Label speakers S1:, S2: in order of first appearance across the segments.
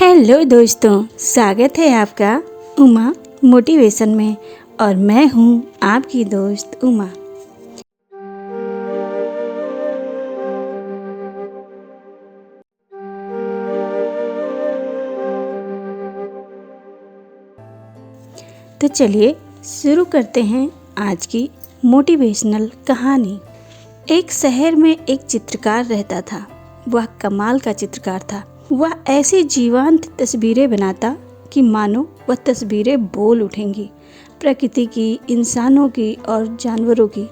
S1: Hello दोस्तों, स्वागत है आपका उमा मोटिवेशन में। और मैं हूँ आपकी दोस्त उमा। तो चलिए शुरू करते हैं आज की मोटिवेशनल कहानी। एक शहर में एक चित्रकार रहता था। वह कमाल का चित्रकार था। वह ऐसी जीवंत तस्वीरें बनाता कि मानो वह तस्वीरें बोल उठेंगी। प्रकृति की, इंसानों की और जानवरों की,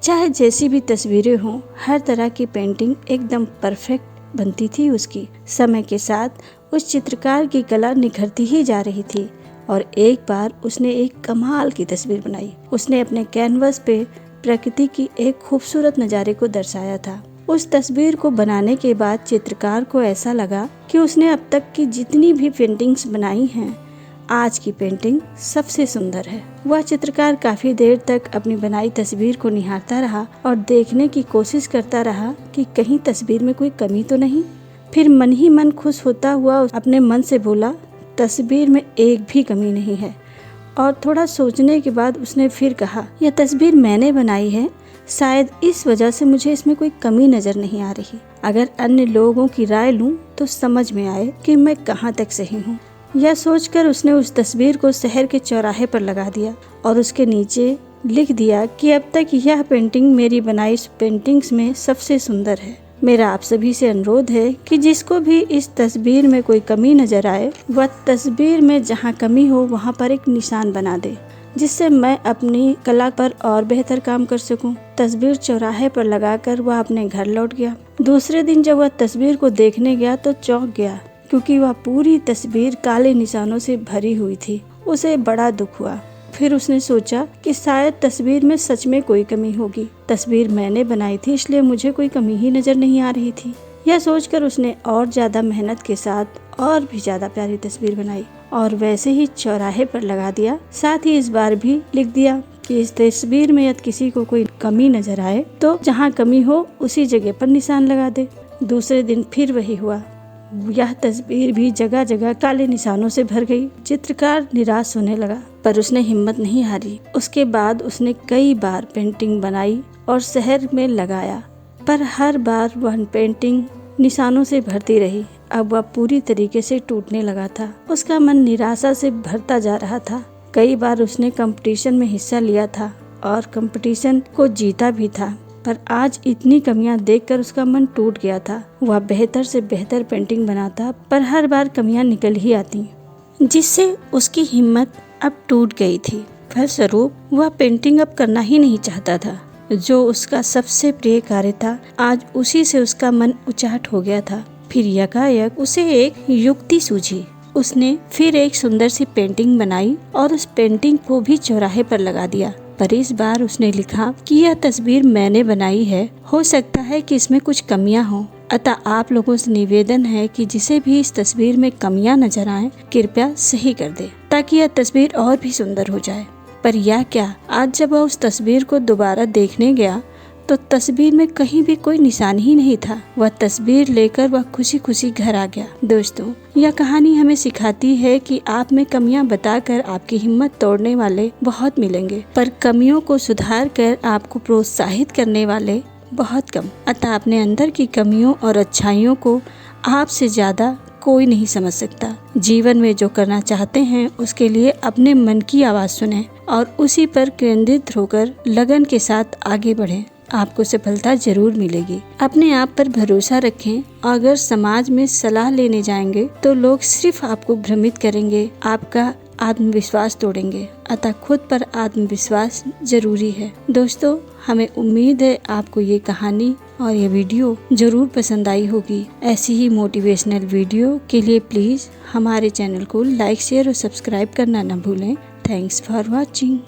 S1: चाहे जैसी भी तस्वीरें हों, हर तरह की पेंटिंग एकदम परफेक्ट बनती थी उसकी। समय के साथ उस चित्रकार की कला निखरती ही जा रही थी और एक बार उसने एक कमाल की तस्वीर बनाई। उसने अपने कैनवस पे प्रकृति की एक खूबसूरत नज़ारे को दर्शाया था। उस तस्वीर को बनाने के बाद चित्रकार को ऐसा लगा कि उसने अब तक की जितनी भी पेंटिंग्स बनाई हैं, आज की पेंटिंग सबसे सुंदर है। वह चित्रकार काफी देर तक अपनी बनाई तस्वीर को निहारता रहा और देखने की कोशिश करता रहा कि कहीं तस्वीर में कोई कमी तो नहीं। फिर मन ही मन खुश होता हुआ अपने मन से बोला, तस्वीर में एक भी कमी नहीं है। और थोड़ा सोचने के बाद उसने फिर कहा, यह तस्वीर मैंने बनाई है, शायद इस वजह से मुझे इसमें कोई कमी नजर नहीं आ रही। अगर अन्य लोगों की राय लूं तो समझ में आए कि मैं कहां तक सही हूं। यह सोचकर उसने उस तस्वीर को शहर के चौराहे पर लगा दिया और उसके नीचे लिख दिया कि अब तक यह पेंटिंग मेरी बनाई पेंटिंग्स में सबसे सुंदर है। मेरा आप सभी से अनुरोध है कि जिसको भी इस तस्वीर में कोई कमी नजर आए, वह तस्वीर में जहां कमी हो वहां पर एक निशान बना दे, जिससे मैं अपनी कला पर और बेहतर काम कर सकूं। तस्वीर चौराहे पर लगाकर वह अपने घर लौट गया। दूसरे दिन जब वह तस्वीर को देखने गया तो चौंक गया, क्योंकि वह पूरी तस्वीर काले निशानों से भरी हुई थी। उसे बड़ा दुख हुआ। फिर उसने सोचा कि शायद तस्वीर में सच में कोई कमी होगी। तस्वीर मैंने बनाई थी, इसलिए मुझे कोई कमी ही नजर नहीं आ रही थी। यह सोचकर उसने और ज्यादा मेहनत के साथ और भी ज्यादा प्यारी तस्वीर बनाई और वैसे ही चौराहे पर लगा दिया। साथ ही इस बार भी लिख दिया कि इस तस्वीर में यदि किसी को कोई कमी नजर आए तो जहाँ कमी हो उसी जगह पर निशान लगा दे। दूसरे दिन फिर वही हुआ। यह तस्वीर भी जगह जगह काले निशानों से भर गई। चित्रकार निराश होने लगा, पर उसने हिम्मत नहीं हारी। उसके बाद उसने कई बार पेंटिंग बनाई और शहर में लगाया, पर हर बार वह पेंटिंग निशानों से भरती रही। अब वह पूरी तरीके से टूटने लगा था। उसका मन निराशा से भरता जा रहा था। कई बार उसने कंपटीशन में हिस्सा लिया था और कंपटीशन को जीता भी था, पर आज इतनी कमियां देखकर उसका मन टूट गया था। वह बेहतर से बेहतर पेंटिंग बनाता, पर हर बार कमियां निकल ही आती, जिससे उसकी हिम्मत अब टूट गई थी। फलस्वरूप वह पेंटिंग अब करना ही नहीं चाहता था। जो उसका सबसे प्रिय कार्य था, आज उसी से उसका मन उचाट हो गया था। फिर यकायक उसे एक युक्ति सूझी। उसने फिर एक सुंदर सी पेंटिंग बनाई और उस पेंटिंग को भी चौराहे पर लगा दिया। पर इस बार उसने लिखा कि यह तस्वीर मैंने बनाई है, हो सकता है कि इसमें कुछ कमियां हों, अतः आप लोगों से निवेदन है कि जिसे भी इस तस्वीर में कमियां नजर आए, कृपया सही कर दे, ताकि यह तस्वीर और भी सुंदर हो जाए। पर यह क्या, आज जब वह उस तस्वीर को दोबारा देखने गया तो तस्वीर में कहीं भी कोई निशान ही नहीं था। वह तस्वीर लेकर वह खुशी खुशी घर आ गया। दोस्तों, यह कहानी हमें सिखाती है कि आप में कमियां बताकर आपकी हिम्मत तोड़ने वाले बहुत मिलेंगे, पर कमियों को सुधार कर आपको प्रोत्साहित करने वाले बहुत कम। अतः अपने अंदर की कमियों और अच्छाइयों को आपसे ज्यादा कोई नहीं समझ सकता। जीवन में जो करना चाहते हैं उसके लिए अपने मन की आवाज सुनें और उसी पर केंद्रित होकर लगन के साथ आगे बढ़ें। आपको सफलता जरूर मिलेगी। अपने आप पर भरोसा रखें। अगर समाज में सलाह लेने जाएंगे तो लोग सिर्फ आपको भ्रमित करेंगे, आपका आत्मविश्वास तोड़ेंगे। अतः खुद पर आत्मविश्वास जरूरी है। दोस्तों, हमें उम्मीद है आपको ये कहानी और ये वीडियो जरूर पसंद आई होगी। ऐसी ही मोटिवेशनल वीडियो के लिए प्लीज हमारे चैनल को लाइक, शेयर और सब्सक्राइब करना न भूलें। Thanks for watching.